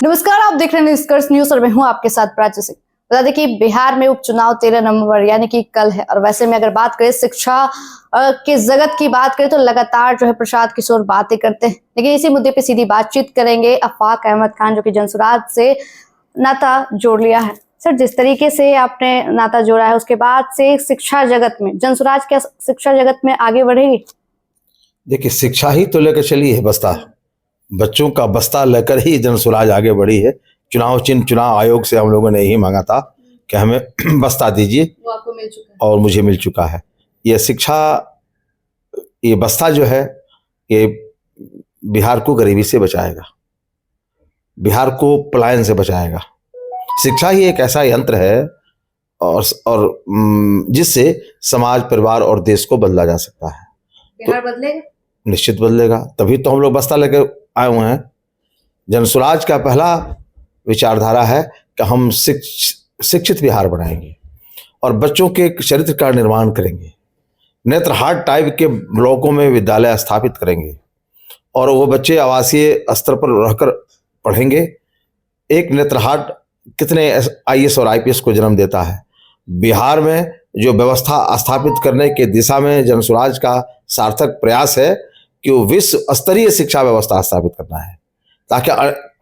नमस्कार, आप देख रहे हैं निष्कर्ष न्यूज और मैं हूं आपके साथ प्राची सिंह। बता दें कि बिहार में उपचुनाव 13 नवंबर यानी कि कल है। और वैसे में अगर बात करें शिक्षा के जगत की बात करें तो लगातार जो है प्रसाद किशोर बातें करते हैं, लेकिन इसी मुद्दे पे सीधी बातचीत करेंगे अफाक अहमद खान, जो कि जनसुराज से नाता जोड़ लिया है। सर, जिस तरीके से आपने नाता जोड़ा है उसके बाद से शिक्षा जगत में जनसुराज क्या शिक्षा जगत में आगे बढ़ेगी? देखिए, शिक्षा ही तो लेकर चली है बस्ता, बच्चों का बस्ता लेकर ही जनसुराज आगे बढ़ी है। चुनाव चिन्ह चुनाव आयोग से हम लोगों ने यही मांगा था कि हमें बस्ता दीजिए, वो आपको मिल चुका है और मुझे मिल चुका है। ये शिक्षा, ये बस्ता जो है ये बिहार को गरीबी से बचाएगा, बिहार को पलायन से बचाएगा। शिक्षा ही एक ऐसा यंत्र है और जिससे समाज, परिवार और देश को बदला जा सकता है। बिहार बदलेगा, निश्चित बदलेगा, तभी तो हम लोग बस्ता लेकर आए हुए हैं। जनसुराज का पहला विचारधारा है कि हम शिक्षित बिहार बनाएंगे और बच्चों के चरित्र का निर्माण करेंगे। नेत्रहाट टाइप के ब्लॉकों में विद्यालय स्थापित करेंगे और वो बच्चे आवासीय स्तर पर रहकर पढ़ेंगे। एक नेत्रहाट कितने IAS और IPS को जन्म देता है। बिहार में जो व्यवस्था स्थापित करने के दिशा में जनसुराज का सार्थक प्रयास है कि वो विश्व स्तरीय शिक्षा व्यवस्था स्थापित करना है, ताकि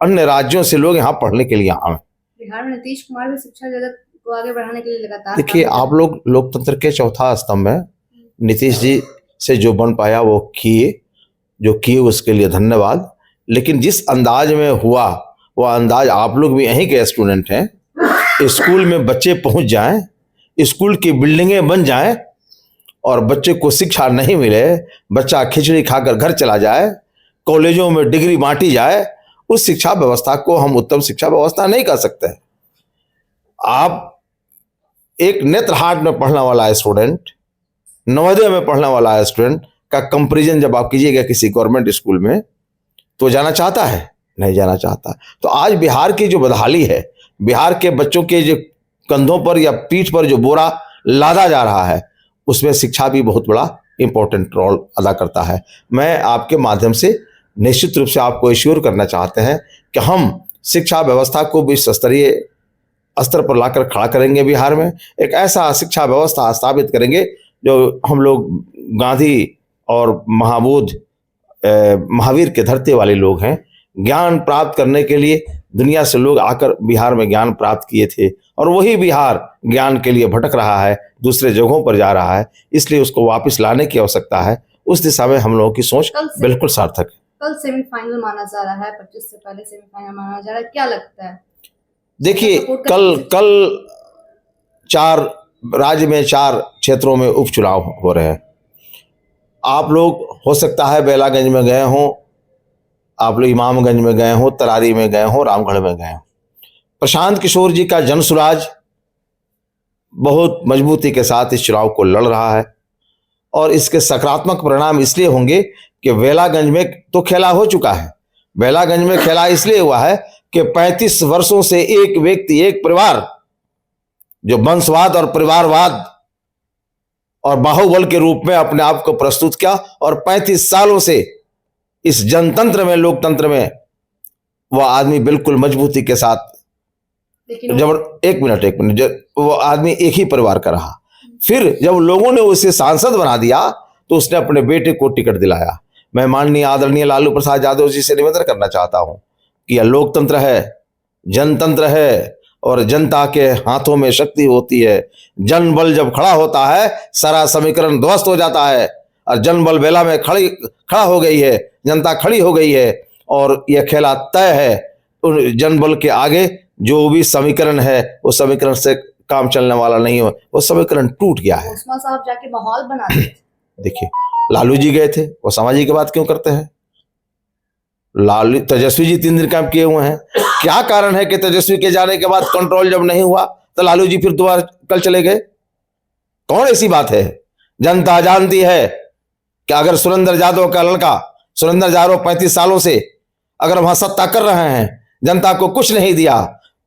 अन्य राज्यों से लोग यहाँ पढ़ने के लिए आए। बिहार में नीतीश कुमार भी शिक्षा जगत को आगे बढ़ाने के लिए लगातार देखिए, आप लोग लोकतंत्र के चौथा स्तंभ में नीतीश जी से जो बन पाया वो किए उसके लिए धन्यवाद। लेकिन जिस अंदाज में हुआ वो अंदाज, आप लोग भी यहीं के स्टूडेंट हैं, स्कूल में बच्चे पहुंच जाएं, स्कूल की बिल्डिंगें बन जाएं और बच्चे को शिक्षा नहीं मिले, बच्चा खिचड़ी खाकर घर चला जाए, कॉलेजों में डिग्री बांटी जाए, उस शिक्षा व्यवस्था को हम उत्तम शिक्षा व्यवस्था नहीं कर सकते। आप एक नेत्रहाट में पढ़ने वाला स्टूडेंट, नवोदय में पढ़ने वाला स्टूडेंट का कंपैरिजन जब आप कीजिएगा किसी गवर्नमेंट स्कूल में, तो जाना चाहता है? नहीं जाना चाहता। तो आज बिहार की जो बदहाली है, बिहार के बच्चों के जो कंधों पर या पीठ पर जो बोरा लादा जा रहा है, उसमें शिक्षा भी बहुत बड़ा इंपॉर्टेंट रोल अदा करता है। मैं आपके माध्यम से निश्चित रूप से आपको एश्योर करना चाहते हैं कि हम शिक्षा व्यवस्था को विश्व स्तरीय स्तर पर लाकर खड़ा करेंगे। बिहार में एक ऐसा शिक्षा व्यवस्था स्थापित करेंगे जो हम लोग गांधी और महावीर के धरती वाले लोग हैं। ज्ञान प्राप्त करने के लिए दुनिया से लोग आकर बिहार में ज्ञान प्राप्त किए थे, और वही बिहार ज्ञान के लिए भटक रहा है, दूसरे जगहों पर जा रहा है। इसलिए उसको वापस लाने की आवश्यकता है। उस दिशा में हम लोगों की सोच बिल्कुल सार्थक है। कल सेमीफाइनल माना जा रहा है, 25 से पहले सेमीफाइनल माना जा रहा है, क्या लगता है? देखिए, कल 4 राज्य में 4 क्षेत्रों में उपचुनाव हो रहे हैं। आप लोग हो सकता है बेलागंज में गए हों, आप लोग इमामगंज में गए हों, तरारी में गए हों, रामगढ़ में गए हों। प्रशांत किशोर जी का जनसुराज बहुत मजबूती के साथ इस चुनाव को लड़ रहा है, और इसके सकारात्मक परिणाम इसलिए होंगे कि बेलागंज में तो खेला हो चुका है। बेलागंज में खेला इसलिए हुआ है कि 35 वर्षों से एक व्यक्ति, एक परिवार जो वंशवाद और परिवारवाद और बाहुबल के रूप में अपने आप को प्रस्तुत किया, और 35 सालों से इस जनतंत्र में, लोकतंत्र में वह आदमी बिल्कुल मजबूती के साथ, एक मिनट, वो आदमी एक ही परिवार का रहा। फिर जब लोगों ने उसे सांसद बना दिया तो उसने अपने बेटे को टिकट दिलाया। मैं माननीय आदरणीय लालू प्रसाद यादव जी से निवेदन करना चाहता हूं कि यह लोकतंत्र है, जनतंत्र है, और जनता के हाथों में शक्ति होती है। जनबल जब खड़ा होता है, सारा समीकरण ध्वस्त हो जाता है, और जनबल बेला में खड़ा हो गई है, जनता खड़ी हो गई है, और यह खेला तय है। उन जनबल के आगे जो भी समीकरण है, वो समीकरण से काम चलने वाला नहीं हो, वो समीकरण टूट गया है। उस्मा साहब जाके माहौल बना दिए। देखिए, लालू जी गए थे, वो समाजी की बात क्यों करते हैं? तेजस्वी जी 3 दिन काम किए हुए हैं। क्या कारण है कि तेजस्वी के जाने के बाद कंट्रोल जब नहीं हुआ तो लालू जी फिर दोबारा कल चले गए? कौन ऐसी बात है? जनता जानती है कि अगर सुरेंद्र यादव का लड़का सुरेंद्र यादव 35 सालों से अगर वहां सत्ता कर रहे हैं, जनता को कुछ नहीं दिया,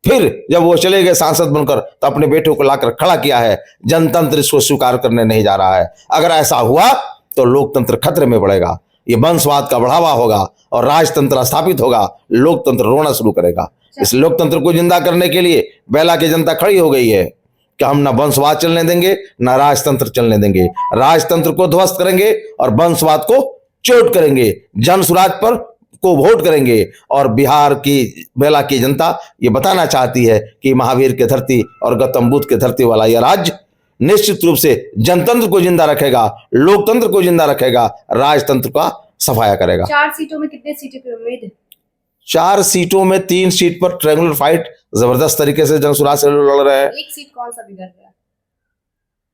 फिर जब वो चले गए सांसद बनकर तो अपने बेटों को लाकर खड़ा किया है। जनतंत्र इसको स्वीकार करने नहीं जा रहा है। अगर ऐसा हुआ तो लोकतंत्र खतरे में पड़ेगा। ये वंशवाद का बढ़ावा होगा और राजतंत्र स्थापित होगा, लोकतंत्र रोना शुरू करेगा। इस लोकतंत्र को जिंदा करने के लिए बेला की जनता खड़ी हो गई है कि हम ना वंशवाद चलने देंगे, ना राजतंत्र चलने देंगे। राजतंत्र को ध्वस्त करेंगे और वंशवाद को चोट करेंगे, जन स्वराज पर को वोट करेंगे। और बिहार की बेला की जनता ये बताना चाहती है कि महावीर की धरती और गौतम बुद्ध की धरती वाला यह राज्य निश्चित रूप से जनतंत्र को जिंदा रखेगा, लोकतंत्र को जिंदा रखेगा, राजतंत्र का सफाया करेगा। 4 सीटों में कितने सीटों की उम्मीद है? 4 सीटों में 3 सीट पर ट्रायंगुलर फाइट जबरदस्त तरीके से जनसुराज से लड़ रहे हैं। एक सीट कौन सा बिगड़ रहा है?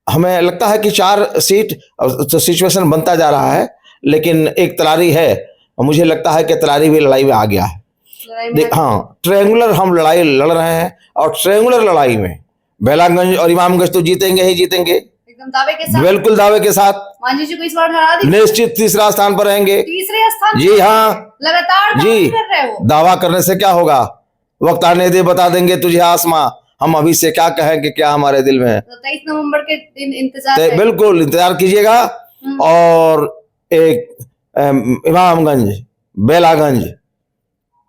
हमें लगता है कि 4 सीट तो सिचुएशन बनता जा रहा है, लेकिन एक तलारी है, मुझे लगता है कि तलारी भी लड़ाई में आ गया है। हाँ, ट्रायंगुलर हम लड़ाई लड़ रहे हैं और ट्रायंगुलर लड़ाई में बेलागंज और इमामगंज तो जीतेंगे ही जीतेंगे, एकदम दावे के साथ। बिल्कुल दावे के साथ। मांझी जी को इस बार हरा दी, निश्चित तीसरा स्थान पर रहेंगे। तीसरे स्थान? जी हाँ, लगातार जी। कर रहे हो। दावा करने से क्या होगा, वक्त आने दे बता देंगे तुझे आसमां। हम अभी से क्या कहें कि क्या हमारे दिल में है। तो 23 नवंबर के दिन इंतजार है। बिल्कुल इंतजार कीजिएगा। और एक इमामगंज बेलागंज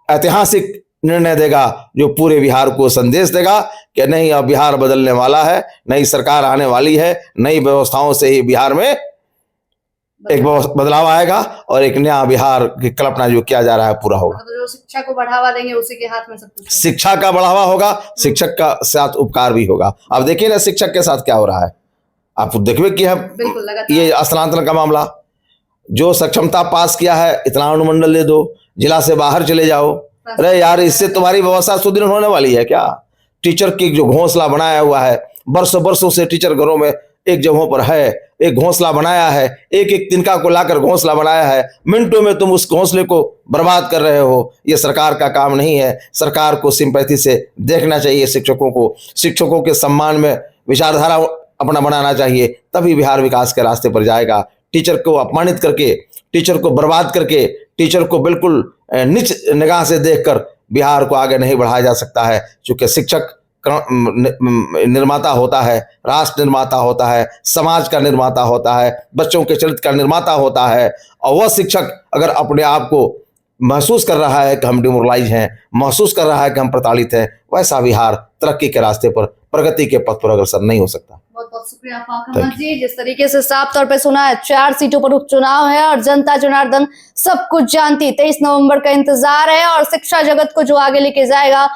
ऐतिहासिक निर्णय देगा जो पूरे बिहार को संदेश देगा कि नहीं, अब बिहार बदलने वाला है, नई सरकार आने वाली है, नई व्यवस्थाओं से ही बिहार में एक बदलाव आएगा और एक नया बिहार की कल्पना जो किया जा रहा है पूरा होगा। जो शिक्षा को बढ़ावा देंगे उसी के हाथ में सब कुछ। शिक्षा का बढ़ावा होगा, शिक्षक का साथ उपकार भी होगा। अब देखिए ना शिक्षक के साथ क्या हो रहा है, आप देखिए कि ये स्थानांतरण का मामला, जो सक्षमता पास किया है इतना अनुमंडल दे दो, जिला से बाहर चले जाओ। अरे यार, इससे तुम्हारी व्यवस्था सुदृढ़ होने वाली है क्या? टीचर की जो घोंसला बनाया हुआ है, बरसों से टीचर घरों में एक जगहों पर है, एक घोंसला बनाया है, एक एक तिनका को लाकर घोंसला बनाया है, मिनटों में तुम उस घोंसले को बर्बाद कर रहे हो। ये सरकार का काम नहीं है। सरकार को सिंपैथी से देखना चाहिए शिक्षकों को, शिक्षकों के सम्मान में विचारधारा अपना बनाना चाहिए, तभी बिहार विकास के रास्ते पर जाएगा। टीचर को अपमानित करके, टीचर को बर्बाद करके, टीचर को बिल्कुल नीच निगाह से देखकर बिहार को आगे नहीं बढ़ाया जा सकता है। क्योंकि शिक्षक निर्माता होता है, राष्ट्र निर्माता होता है, समाज का निर्माता होता है, बच्चों के चरित्र का निर्माता होता है। और वह शिक्षक अगर अपने आप को महसूस कर रहा है कि हम डिमोरलाइज हैं, महसूस कर रहा है कि हम प्रताड़ित हैं, वैसा बिहार तरक्की के रास्ते पर, प्रगति के पथ पर अग्रसर नहीं हो सकता। बहुत बहुत शुक्रिया फाखा जी। जिस तरीके से साफ तौर पे सुना है, 4 सीटों पर उपचुनाव है और जनता जनार्दन सब कुछ जानती। 23 नवंबर का इंतजार है और शिक्षा जगत को जो आगे लेके जाएगा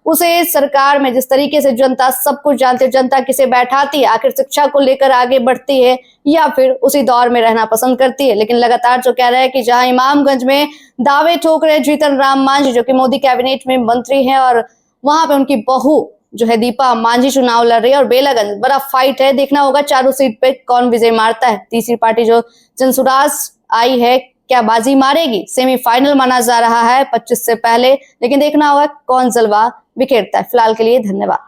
उसे सरकार में जिस तरीके से जनता सब कुछ जानती है, जनता किसे बैठाती है, आखिर शिक्षा को लेकर आगे बढ़ती है या फिर उसी दौर में रहना पसंद करती है। लेकिन लगातार जो कह रहे हैं कि जहां इमामगंज में दावे ठोक रहे जीतन राम मांझी जो कि मोदी कैबिनेट में मंत्री हैं और वहां पे उनकी बहू जो है दीपा मांझी चुनाव लड़ रही है और बेलागंज बड़ा फाइट है। देखना होगा चारों सीट पे कौन विजय मारता है। तीसरी पार्टी जो जनसुराज आई है क्या बाजी मारेगी? सेमीफाइनल माना जा रहा है 25 से पहले, लेकिन देखना होगा कौन जलवा बिखेरता है। फिलहाल के लिए धन्यवाद।